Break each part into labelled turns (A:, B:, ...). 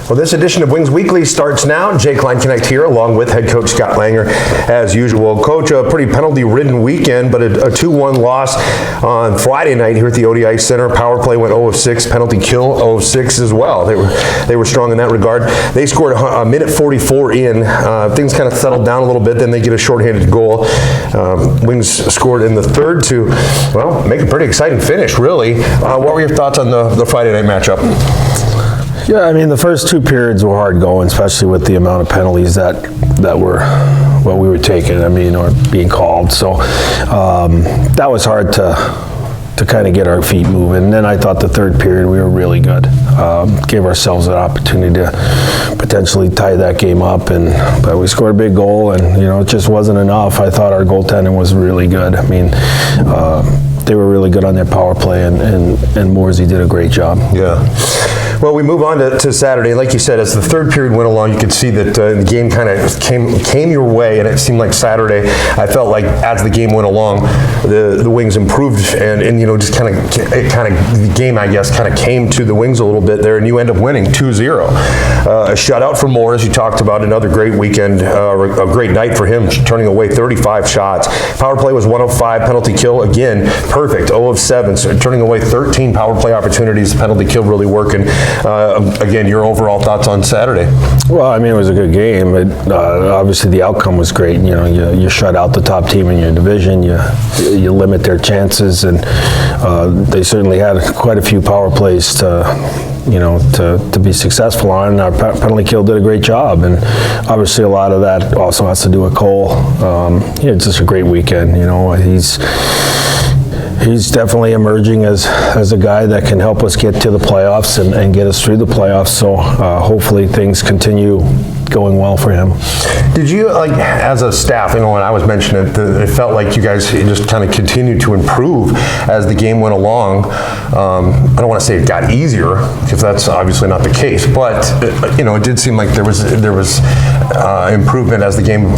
A: Well, this edition of Wings Weekly starts now. Jay Kleinknecht here, along with head coach Scott Langer, as usual. Coach, a pretty penalty-ridden weekend, but a 2-1 loss on Friday night here at the ODI Center. Power play went 0 of 6, penalty kill 0 of 6 as well. They were strong in that regard. They scored a minute 44 in. Things kind of settled down a little bit. Then they get a shorthanded goal. Wings scored in the third to, well, make a pretty exciting finish, really. What were your thoughts on the Friday night matchup?
B: Yeah, I mean, the first 2 periods were hard going, especially with the amount of penalties that were what we were taking, or being called. So that was hard to kind of get our feet moving. And then I thought the third period we were really good. Gave ourselves an opportunity to potentially tie that game up, but we scored a big goal, and it just wasn't enough. I thought our goaltending was really good. I mean, they were really good on their power play, and Morsey did a great job.
A: Yeah. Well, we move on to Saturday. Like you said, as the third period went along, you could see that the game kind of came your way, and it seemed like Saturday, I felt like as the game went along, the Wings improved, and just kind of the game, I guess, kind of came to the Wings a little bit there, and you end up winning 2-0. A shutout for Moore, as you talked about, another great weekend, a great night for him, turning away 35 shots. Power play was 1 of 5, penalty kill, again, perfect, 0 of 7, so turning away 13 power play opportunities, penalty kill really working. Again, your overall thoughts on Saturday?
B: Well, I mean, it was a good game. Obviously, the outcome was great. You shut out the top team in your division. You limit their chances, and they certainly had quite a few power plays to be successful on. Our penalty kill did a great job, and obviously a lot of that also has to do with Cole. It's just a great weekend. He's definitely emerging as a guy that can help us get to the playoffs and get us through the playoffs. So hopefully things continue going well for him.
A: Did you, as a staff, when I was mentioning it, it felt like you guys just kind of continued to improve as the game went along. I don't want to say it got easier, because that's obviously not the case, but it did seem like there was improvement as the game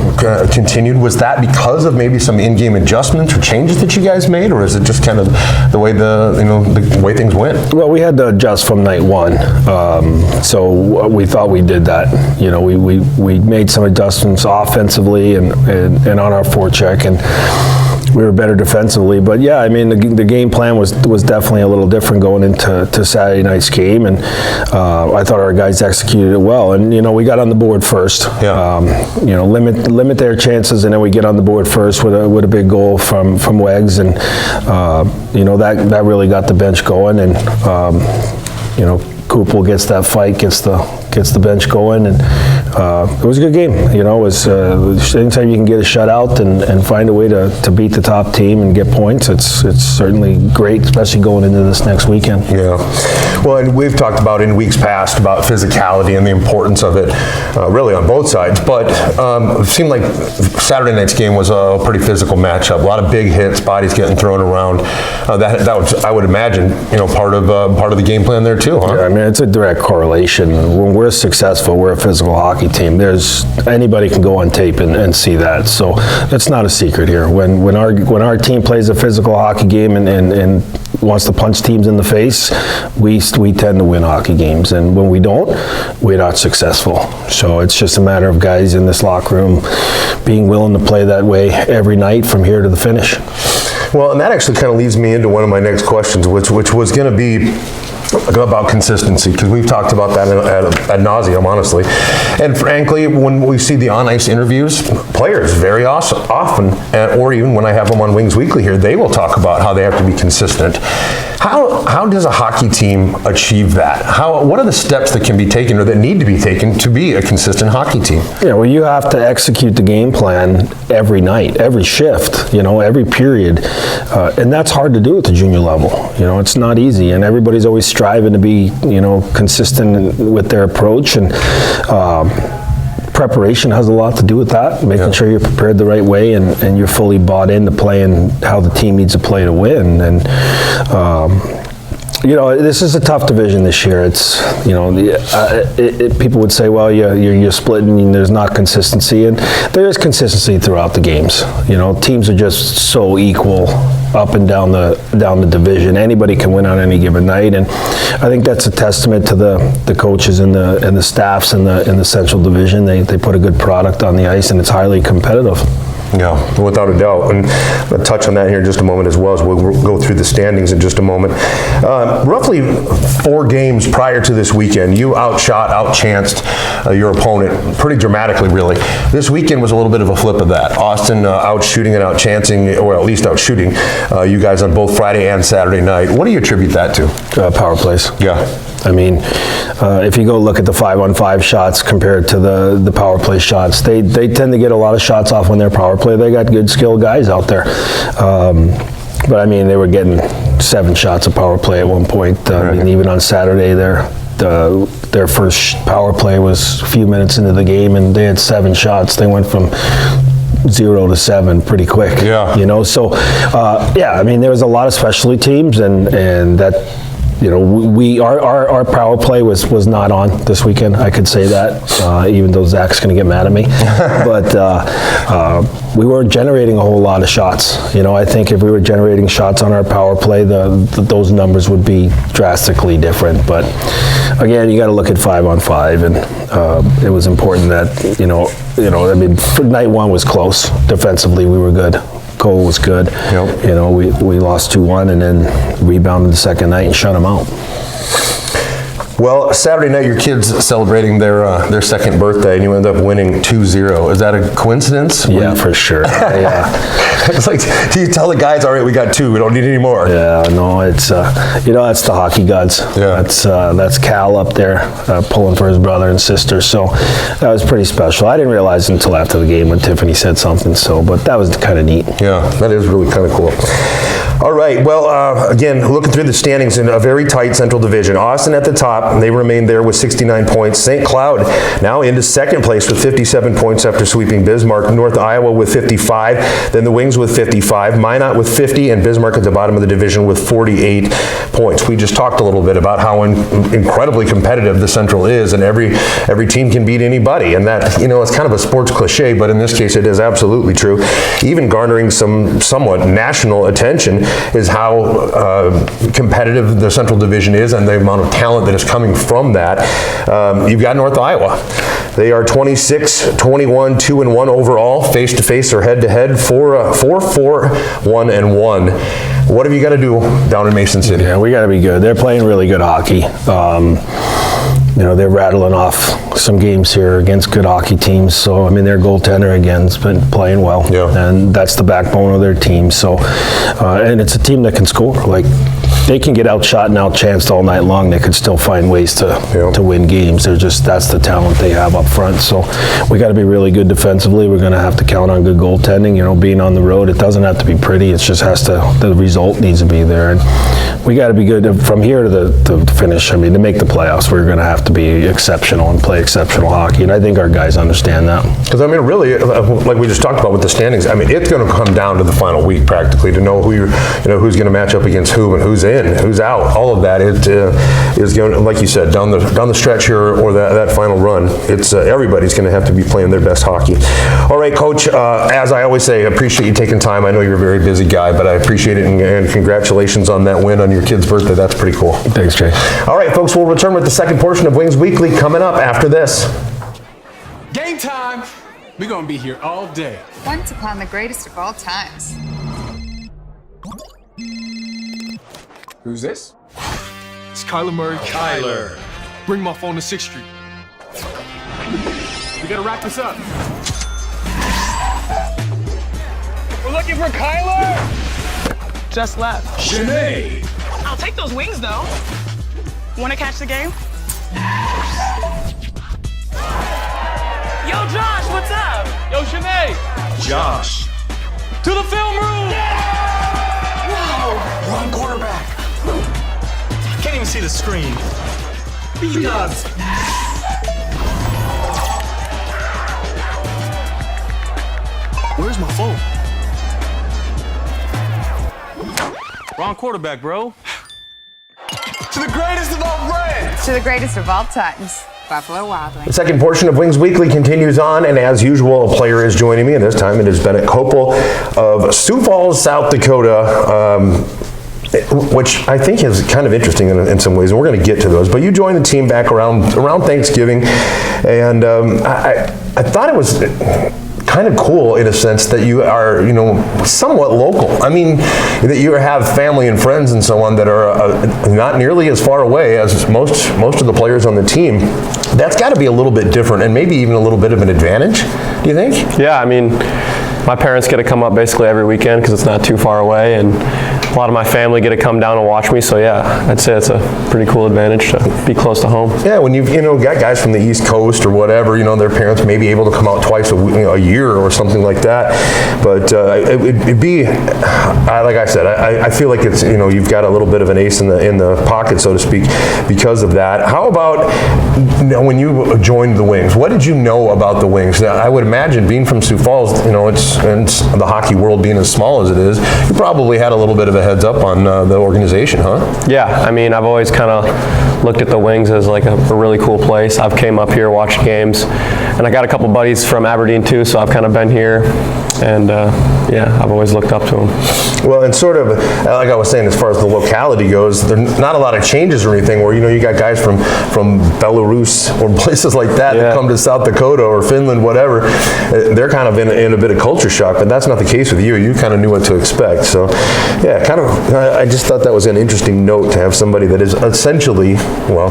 A: continued. Was that because of maybe some in-game adjustments or changes that you guys made, or is it just kind of the way the way things went?
B: Well, we had to adjust from night one, so we thought we did that. We made some adjustments offensively and on our forecheck, and we were better defensively. But yeah, I mean, the game plan was definitely a little different going into Saturday night's game, and I thought our guys executed it well. And we got on the board first. Yeah. Limit their chances, and then we get on the board first with a big goal from Wegs, and that really got the bench going, and Koupal gets that fight, gets the bench going, and it was a good game. It was anytime you can get a shutout and find a way to beat the top team and get points, it's certainly great, especially going into this next weekend.
A: Yeah. Well, and we've talked about in weeks past about physicality and the importance of it, really on both sides. But it seemed like Saturday night's game was a pretty physical matchup. A lot of big hits, bodies getting thrown around. That was, I would imagine, part of the game plan there too, huh?
B: Yeah, I mean, it's a direct correlation. When we're successful, we're a physical hockey team. Anybody can go on tape and see that. So that's not a secret here. When our team plays a physical hockey game and wants to punch teams in the face, we tend to win hockey games. And when we don't, we're not successful. So it's just a matter of guys in this locker room being willing to play that way every night from here to the finish.
A: Well, and that actually kind of leads me into one of my next questions, which was going to be about consistency, because we've talked about that ad nauseum, honestly. And frankly, when we see the on-ice interviews, players very often, or even when I have them on Wings Weekly here, they will talk about how they have to be consistent. How does a hockey team achieve that? What are the steps that can be taken or that need to be taken to be a consistent hockey team?
B: Yeah, well, you have to execute the game plan every night, every shift, every period. And that's hard to do at the junior level. It's not easy, and everybody's always striving to be, consistent with their approach, and preparation has a lot to do with that, making sure you're prepared the right way and you're fully bought into playing how the team needs to play to win. And This is a tough division this year. It's, people would say, well, you're splitting and there's not consistency, and there is consistency throughout the games. Teams are just so equal up and down the division. Anybody can win on any given night, and I think that's a testament to the coaches and the staffs in the Central Division. They put a good product on the ice, and it's highly competitive.
A: Yeah, without a doubt. And I'll touch on that here in just a moment as well, as we'll go through the standings in just a moment. Roughly 4 games prior to this weekend, you outchanced your opponent pretty dramatically, really. This weekend was a little bit of a flip of that. Austin outshooting and outchancing, or at least outshooting you guys on both Friday and Saturday night. What do you attribute that to?
B: Power plays.
A: Yeah.
B: I mean, if you go look at the 5-on-5 shots compared to the power play shots, they tend to get a lot of shots off when they're power play. They got good skilled guys out there. But I mean, they were getting 7 shots of power play at one point. I mean, even on Saturday, their first power play was a few minutes into the game, and they had 7 shots. They went from 0 to 7 pretty quick.
A: Yeah.
B: So I mean, there was a lot of specialty teams, and that. Our power play was not on this weekend. I could say that, even though Zach's going to get mad at me. But we weren't generating a whole lot of shots. I think if we were generating shots on our power play, those numbers would be drastically different. But again, you got to look at 5-on-5, and it was important that I mean, for night 1 was close. Defensively, we were good. Cole was good.
A: Yep.
B: We lost 2-1 and then rebounded the second night and shut them out.
A: Well, Saturday night, your kids celebrating their second birthday, and you end up winning 2-0. Is that a coincidence?
B: Yeah, for sure.
A: It's like, do you tell the guys, all right, we got 2, we don't need any more?
B: Yeah, no, it's that's the hockey gods.
A: Yeah.
B: That's Cal up there pulling for his brother and sister. So that was pretty special. I didn't realize until after the game when Tiffany said something. But that was kind of neat.
A: Yeah, that is really kind of cool. All right, well, again, looking through the standings in a very tight Central Division. Austin at the top, they remain there with 69 points. St. Cloud now into second place with 57 points after sweeping Bismarck. North Iowa with 55, then the Wings with 55, Minot with 50, and Bismarck at the bottom of the division with 48 points. We just talked a little bit about how incredibly competitive the Central is, and every team can beat anybody, and that, it's kind of a sports cliche, but in this case it is absolutely true. Even garnering some somewhat national attention is how competitive the Central Division is, and the amount of talent that is coming from that. You've got North Iowa. They are 26, 21, 2-1 overall, face-to-face or head-to-head, 4-4-1-1. What have you got to do down in Mason City?
B: Yeah, we got to be good. They're playing really good hockey. They're rattling off some games here against good hockey teams. So, I mean, their goaltender, again, has been playing well. Yeah. And that's the backbone of their team. So, and it's a team that can score. Like, they can get outshot and outchanced all night long. They could still find ways to win games. That's the talent they have up front. So we got to be really good defensively. We're going to have to count on good goaltending. Being on the road, it doesn't have to be pretty. It just the result needs to be there. And we got to be good from here to the finish. I mean, to make the playoffs, we're going to have to be exceptional and play exceptional hockey. And I think our guys understand that. Because
A: I mean, really, like we just talked about with the standings, I mean, it's going to come down to the final week practically to know who's going to match up against who and who's in, who's out. All of that is going to, like you said, down the stretch here or that final run. It's everybody's going to have to be playing their best hockey. All right, Coach. As I always say, I appreciate you taking time. I know you're a very busy guy, but I appreciate it, and congratulations on that win on your kid's birthday. That's pretty cool.
B: Thanks, Jay.
A: All right, folks. We'll return with the second portion of Wings Weekly coming up after this.
C: Game time. We're gonna be here all day.
D: Once upon the greatest of all times.
C: Who's this? It's Kyler Murray. Kyler. Bring my phone to 6th Street. We gotta wrap this up. We're looking for Kyler! Just left. Shanae!
E: I'll take those wings, though. Wanna catch the game? Yo, Josh, what's up?
C: Yo, Shanae!
F: Josh.
C: To the film room!
F: Whoa! Wrong quarterback. Can't even see the screen.
C: B-dubs!
F: Where's my phone?
C: Wrong quarterback, bro. To the greatest of all brands.
D: To the greatest of all times, Buffalo Wild Wings.
A: The second portion of Wings Weekly continues on, and as usual, a player is joining me, and this time it is Bennett Koupal of Sioux Falls, South Dakota, which I think is kind of interesting in some ways, and we're going to get to those. But you joined the team back around Thanksgiving, and I thought it was kind of cool in a sense that you are, somewhat local. I mean, that you have family and friends and so on that are not nearly as far away as most of the players on the team. That's got to be a little bit different, and maybe even a little bit of an advantage, do you think?
G: Yeah, I mean, my parents get to come up basically every weekend because it's not too far away, and a lot of my family get to come down and watch me, so yeah, I'd say it's a pretty cool advantage to be close to home.
A: Yeah, when you've got guys from the East Coast or whatever, their parents may be able to come out twice a year or something like that, but it'd be, like I said, I feel like it's, you've got a little bit of an ace in the pocket, so to speak, because of that. How about when you joined the Wings? What did you know about the Wings? Now, I would imagine, being from Sioux Falls, it's the hockey world being as small as it is, you probably had a little bit of a heads up on the organization, huh?
G: Yeah, I mean, I've always kind of looked at the Wings as like a really cool place. I've came up here, watched games, and I got a couple buddies from Aberdeen too, so I've kind of been here, and yeah, I've always looked up to them.
A: Well, and sort of, like I was saying, as far as the locality goes, there's not a lot of changes or anything where, you got guys from Belarus or places like that that come to South Dakota or Finland, whatever. They're kind of in a bit of culture shock, but that's not the case with you. You kind of knew what to expect. So, yeah, I just thought that was an interesting note to have somebody that is essentially, well,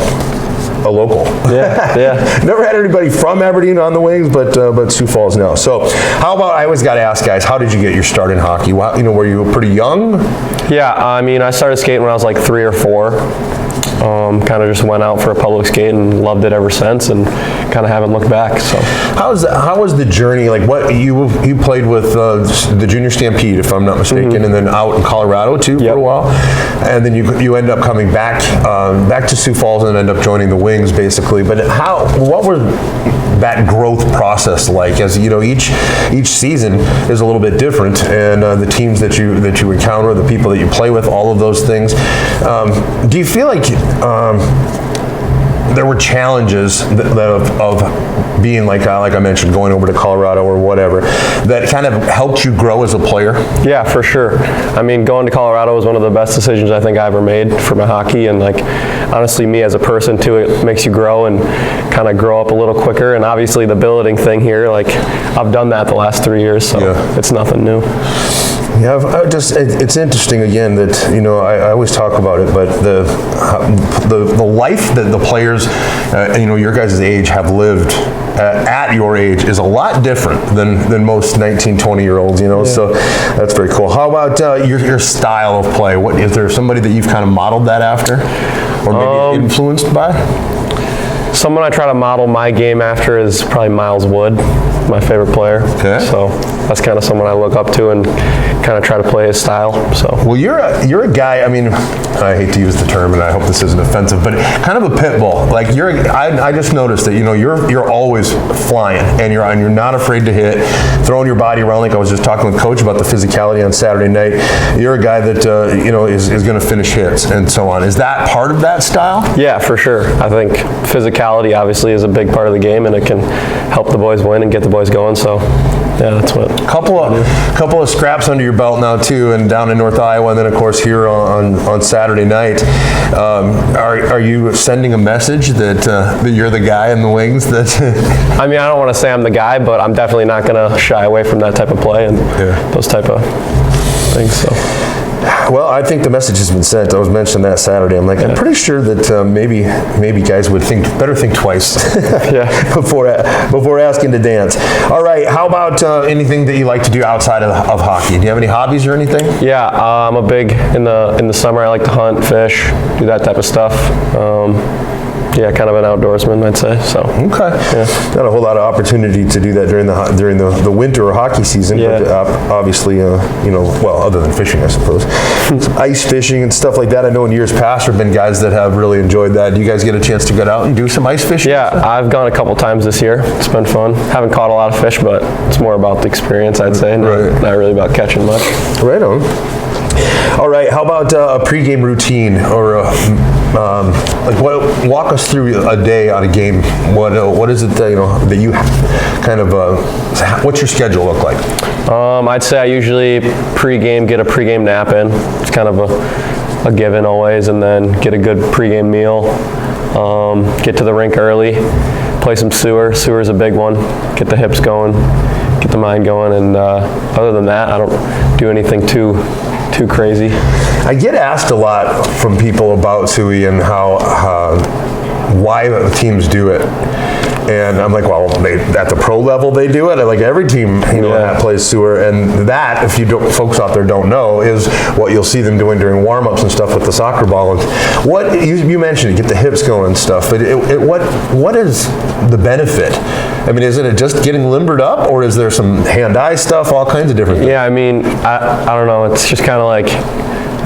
A: a local. Yeah. Never had anybody from Aberdeen on the Wings, but Sioux Falls now. So, how about, I always got to ask guys, how did you get your start in hockey? Were you pretty young?
G: Yeah, I mean, I started skating when I was like 3 or 4. Kind of just went out for a public skate and loved it ever since, and kind of haven't looked back. So, how
A: was the journey? Like, what you played with the Junior Stampede, if I'm not mistaken, and then out in Colorado too for a while, and then you end up coming back to Sioux Falls and end up joining the Wings, basically. But what were that growth process like? As each season is a little bit different, and the teams that you encounter, the people that you play with, all of those things. Do you feel like there were challenges of being like I mentioned, going over to Colorado or whatever, that kind of helped you grow as a player?
G: Yeah, for sure. I mean, going to Colorado was one of the best decisions I think I ever made for my hockey, and honestly, me as a person too, it makes you grow and kind of grow up a little quicker. And obviously the billeting thing here, I've done that the last 3 years, so it's nothing new.
A: Yeah, it's interesting again that, I always talk about it, but the life that the players, your guys' age have lived at your age is a lot different than most 19, 20-year-olds, so that's very cool. How about your style of play? Is there somebody that you've kind of modeled that after, or maybe influenced by?
G: Someone I try to model my game after is probably Miles Wood, my favorite player. Okay. So that's kind of someone I look up to and kind of try to play his style. So. Well,
A: you're a guy. I mean, I hate to use the term, and I hope this isn't offensive, but kind of a pit bull. Like I just noticed that you're always flying, and you're not afraid to hit, throwing your body around. Like I was just talking with Coach about the physicality on Saturday night. You're a guy that is going to finish hits and so on. Is that part of that style?
G: Yeah, for sure. I think physicality obviously is a big part of the game, and it can help the boys win and get the boys going. So, yeah, that's what.
A: Couple of scraps under your belt now too, and down in North Iowa, and then of course here on Saturday night. Are you sending a message that you're the guy in the Wings? That
G: I mean, I don't want to say I'm the guy, but I'm definitely not going to shy away from that type of play and those type of things. So.
A: Well, I think the message has been sent. I was mentioning that Saturday. I'm I'm pretty sure that maybe guys would better think twice before asking to dance. All right, how about anything that you like to do outside of hockey? Do you have any hobbies or anything?
G: Yeah, I'm a big in the summer. I like to hunt, fish, do that type of stuff. Yeah, kind of an outdoorsman, I'd say. So
A: okay, not a whole lot of opportunity to do that during the winter or hockey season.
G: Yeah.
A: But obviously, well, other than fishing, I suppose, ice fishing and stuff like that. I know in years past there have been guys that have really enjoyed that. Do you guys get a chance to get out and do some ice fishing?
G: Yeah, I've gone a couple times this year. It's been fun. Haven't caught a lot of fish, but it's more about the experience, I'd say. Not really about catching much.
A: Right on. All right, how about a pregame routine or walk us through a day on a game. What is it that you kind of what's your schedule look like?
G: I'd say I usually get a pregame nap in. It's kind of a given always, and then get a good pregame meal. Get to the rink early, play some sewer. Sewer's a big one. Get the hips going, get the mind going, and other than that, I don't do anything too crazy.
A: I get asked a lot from people about Suey and why teams do it. And I'm like, well, at the pro level they do it. Like every team, that plays sewer, and that, if folks out there don't know, is what you'll see them doing during warm-ups and stuff with the soccer ball. And what you mentioned, get the hips going and stuff. But what is the benefit? I mean, is it just getting limbered up, or is there some hand-eye stuff, all kinds of different things?
G: Yeah, I mean, I don't know. It's just kind of like,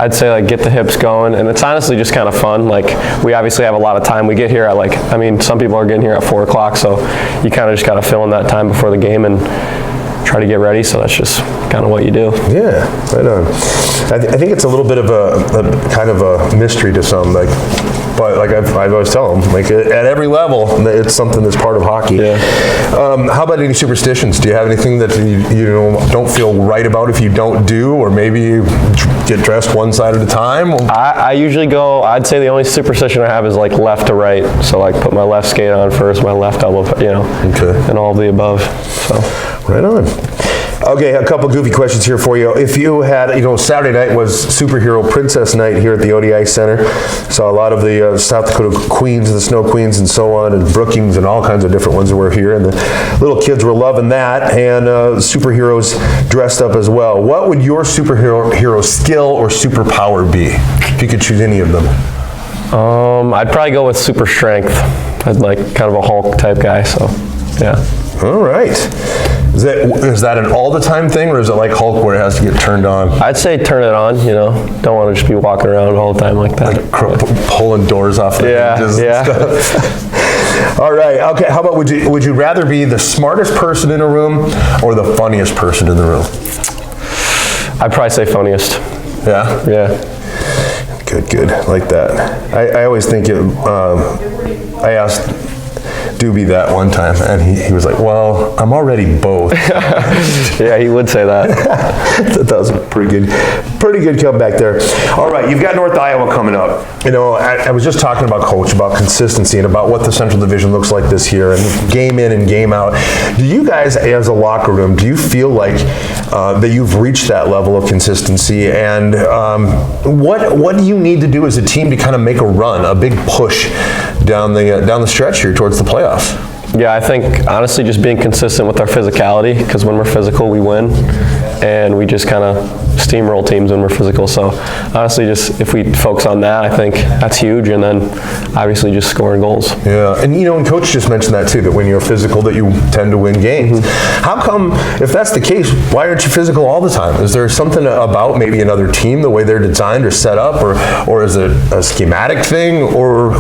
G: I'd say get the hips going, and it's honestly just kind of fun. Like, we obviously have a lot of time. We get here at some people are getting here at 4 o'clock, so you kind of just got to fill in that time before the game and try to get ready. So that's just kind of what you do.
A: Yeah, right on. I think it's a little bit of a kind of a mystery to some, but I always tell them, at every level, it's something that's part of hockey.
G: Yeah.
A: How about any superstitions? Do you have anything that you don't feel right about if you don't do, or maybe you get dressed one side at a time?
G: I usually go, I'd say the only superstition I have is left to right. So put my left skate on first, my left elbow,
A: Okay.
G: And all of the above. So.
A: Right on. Okay, a couple goofy questions here for you. If you had, Saturday night was Superhero Princess Night here at the ODI Center. Saw a lot of the South Dakota Queens, the Snow Queens and so on, and Brookings and all kinds of different ones that were here. And the little kids were loving that, and superheroes dressed up as well. What would your superhero skill or superpower be, if you could choose any of them?
G: I'd probably go with super strength. I'd kind of a Hulk type guy, so yeah.
A: All right. Is that an all-the-time thing, or is it like Hulk where it has to get turned on?
G: I'd say turn it on, Don't want to just be walking around all the time like that.
A: Pulling doors off the hinges and stuff. All right. Okay. How about, would you rather be the smartest person in a room or the funniest person in the room?
G: I'd probably say funniest.
A: Yeah?
G: Yeah.
A: Good. Like that. I always think I asked Doobie that one time, and he was like, well, I'm already both.
G: Yeah, he would say that.
A: That was a pretty good comeback there. All right, you've got North Iowa coming up. I was just talking about Coach, about consistency, and about what the Central Division looks like this year, and game in and game out. Do you guys, as a locker room, do you feel like that you've reached that level of consistency? And what do you need to do as a team to kind of make a run, a big push down the stretch here towards the playoffs?
G: Yeah, I think honestly just being consistent with our physicality, because when we're physical we win, and we just kind of steamroll teams when we're physical. So honestly, just if we focus on that, I think that's huge, and then obviously just scoring goals.
A: Yeah, and and Coach just mentioned that too, that when you're physical that you tend to win games. Mm-hmm. How come, if that's the case, why aren't you physical all the time? Is there something about maybe another team, the way they're designed or set up, or is it a schematic thing, or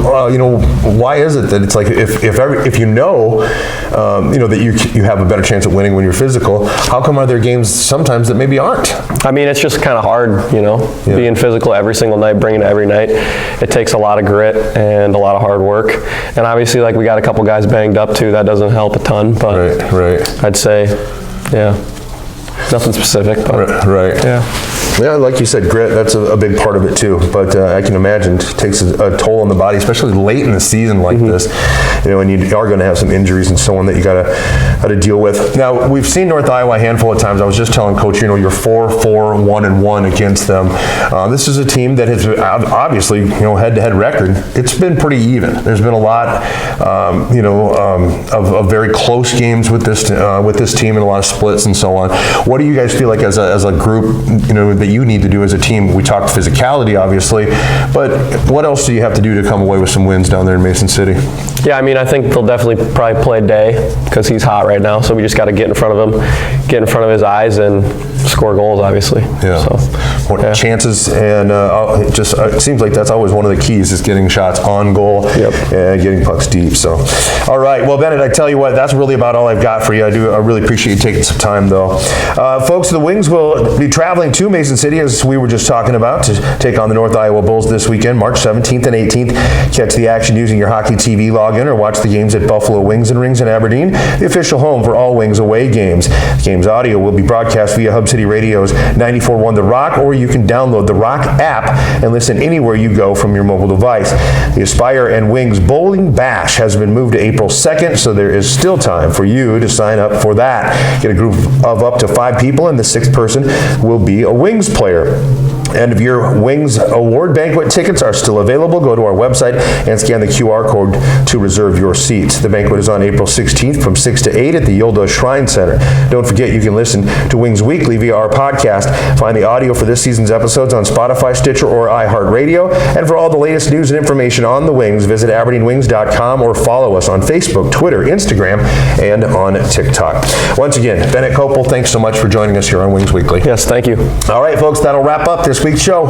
A: why is it that it's like if you know that you have a better chance of winning when you're physical, how come are there games sometimes that maybe aren't?
G: I mean, it's just kind of hard, being physical every single night, bringing it every night. It takes a lot of grit and a lot of hard work. And obviously, we got a couple guys banged up too. That doesn't help a ton, but
A: right.
G: I'd say, yeah, nothing specific, but
A: right. Yeah, like you said, grit, that's a big part of it too. But I can imagine it takes a toll on the body, especially late in the season like this. And you are going to have some injuries and so on that you got to deal with. Now, we've seen North Iowa a handful of times. I was just telling Coach, you're 4-4-1-1 against them. This is a team that has obviously, head-to-head record. It's been pretty even. There's been a lot, of very close games with this team, and a lot of splits and so on. What do you guys feel like as a group, that you need to do as a team? We talked physicality, obviously, but what else do you have to do to come away with some wins down there in Mason City?
G: Yeah, I mean, mean, I think they'll definitely probably play day because he's hot right now. So we just got to get in front of him, get in front of his eyes, and score goals, obviously.
A: Yeah.
G: So,
A: chances, and it seems like that's always one of the keys is getting shots on goal and getting pucks deep. So, all right. Well, Bennett, I tell you what, that's really about all I've got for you. I really appreciate you taking some time, though. Folks, the Wings will be traveling to Mason City, as we were just talking about, to take on the North Iowa Bulls this weekend, March 17th and 18th. Catch the action using your Hockey TV login or watch the games at Buffalo Wings and Rings in Aberdeen, the official home for all Wings away games. The game's audio will be broadcast via Hub City Radio's 94.1 The Rock, or you can download the Rock app and listen anywhere you go from your mobile device. The Aspire and Wings Bowling Bash has been moved to April 2nd, so there is still time for you to sign up for that. Get a group of up to 5 people, and the 6th person will be a Wings player. And if your Wings Award Banquet tickets are still available, go to our website and scan the QR code to reserve your seats. The banquet is on April 16th from 6 to 8 at the Yolda Shrine Center. Don't forget, you can listen to Wings Weekly via our podcast. Find the audio for this season's episodes on Spotify, Stitcher, or iHeartRadio. And for all the latest news and information on the Wings, visit AberdeenWings.com or follow us on Facebook, Twitter, Instagram, and on TikTok. Once again, Bennett Koupal, thanks so much for joining us here on Wings Weekly.
G: yes, thank you.
A: All right, folks, that'll wrap up this week's show.